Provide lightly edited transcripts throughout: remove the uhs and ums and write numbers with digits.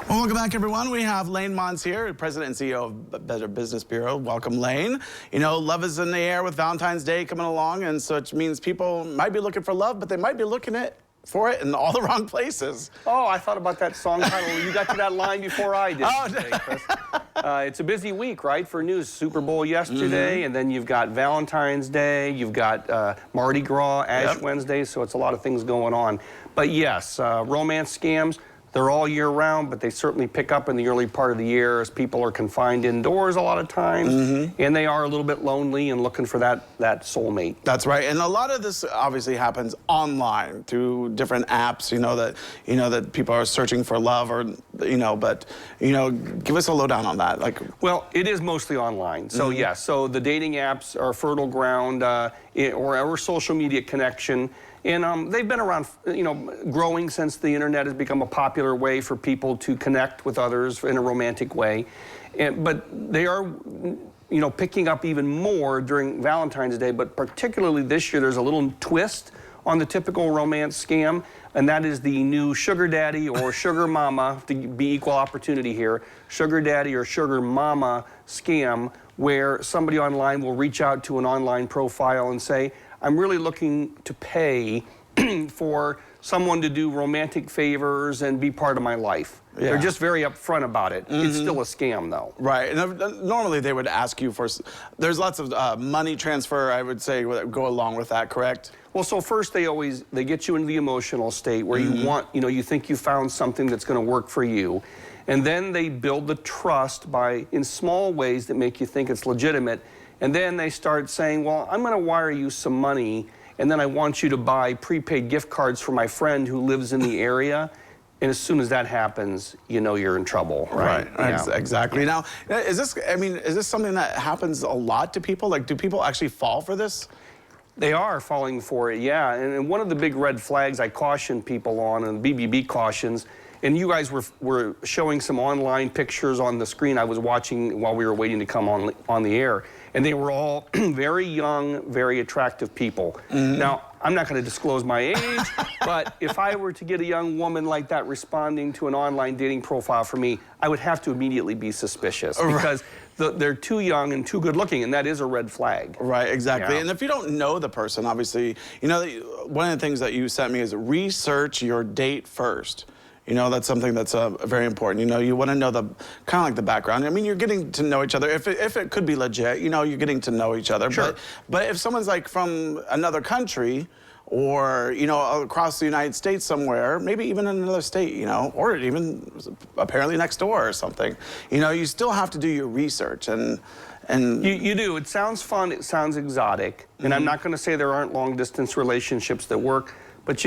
Well, welcome back, everyone. We have Lane Montz here, President and CEO of Better Business Bureau. Welcome, Lane. You know, love is in the air with Valentine's Day coming along, and so it means people might be looking for love, but they might be looking for it in all the wrong places. Oh, I thought about that song title. You got to that line before I did. Oh, today, Chris. It's a busy week, right, for news. Super Bowl yesterday, and then you've got Valentine's Day, you've got Mardi Gras, Ash Wednesday, so it's a lot of things going on. But yes, romance scams, they're all year round, but they certainly pick up in the early part of the year as people are confined indoors a lot of times, and they are a little bit lonely and looking for that soulmate. That's right, and a lot of this obviously happens online through different apps. That people are searching for love, or but give us a lowdown on that. Well, it is mostly online. So yes, so the dating apps are fertile ground, or social media connection. And they've been around, growing since the internet has become a popular way for people to connect with others in a romantic way. But they are, picking up even more during Valentine's Day. But particularly this year, there's a little twist on the typical romance scam, and that is the new sugar daddy or sugar mama, to be equal opportunity here, sugar daddy or sugar mama scam, where somebody online will reach out to an online profile and say, I'm really looking to pay for someone to do romantic favors and be part of my life. Yeah. They're just very upfront about it. It's still a scam, though. Right. And normally they would ask you for, there's lots of money transfer, I would say, go along with that, correct? Well, so first they get you into the emotional state where you want, you think you found something that's going to work for you. And then they build the trust in small ways that make you think it's legitimate. And then they start saying, well, I'm going to wire you some money, and then I want you to buy prepaid gift cards for my friend who lives in the area. And as soon as that happens, you're in trouble, right? Yeah. Exactly. Now, is this something that happens a lot to people? Do people actually fall for this? They are falling for it, yeah. And one of the big red flags I caution people on, and BBB cautions, and you guys were showing some online pictures on the screen I was watching while we were waiting to come on the air. And they were all very young, very attractive people. Now, I'm not going to disclose my age, but if I were to get a young woman like that responding to an online dating profile for me, I would have to immediately be suspicious because they're too young and too good looking, and that is a red flag. Right, exactly. Yeah. And if you don't know the person, obviously, one of the things that you sent me is research your date first. That's something that's very important. You want to know kind of like the background. I mean, you're getting to know each other. If it could be legit, you're getting to know each other. Sure. But if someone's from another country, or across the United States somewhere, maybe even in another state, or even apparently next door or something, you still have to do your research and. You do. It sounds fun. It sounds exotic. And I'm not going to say there aren't long-distance relationships that work. But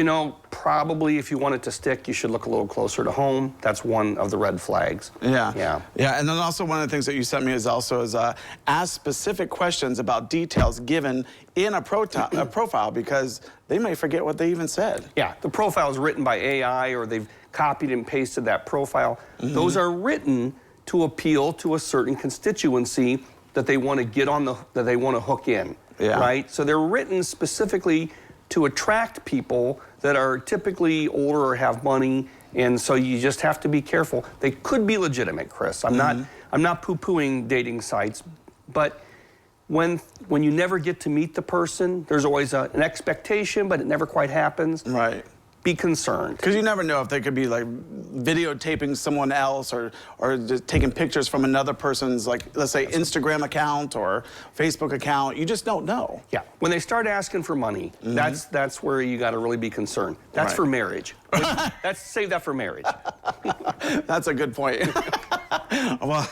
probably if you want it to stick, you should look a little closer to home. That's one of the red flags. Yeah. And then also one of the things that you sent me is ask specific questions about details given in a profile, because they may forget what they even said. Yeah, the profile is written by AI, or they've copied and pasted that profile. Those are written to appeal to a certain constituency that they want to that they want to hook in. Yeah. Right? So they're written specifically to attract people that are typically older or have money, and so you just have to be careful. They could be legitimate, Chris. I'm not poo-pooing dating sites, but when you never get to meet the person, there's always an expectation, but it never quite happens. Right. Be concerned. Because you never know if they could be videotaping someone else, or just taking pictures from another person's, let's say, Instagram account or Facebook account. You just don't know. Yeah. When they start asking for money, that's where you got to really be concerned. That's for marriage. Save that for marriage. That's a good point. Well,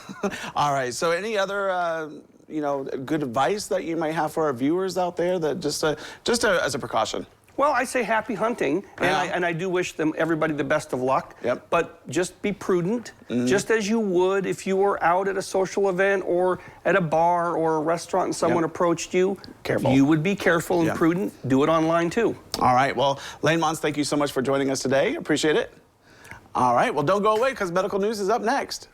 all right. So any other good advice that you might have for our viewers out there, that just as a precaution? Well, I say happy hunting, and I do wish everybody the best of luck. Yep. But just be prudent, just as you would if you were out at a social event or at a bar or a restaurant and someone approached you. Careful. You would be careful and prudent. Do it online, too. All right. Well, Lane Montz, thank you so much for joining us today. Appreciate it. All right. Well, don't go away, because medical news is up next.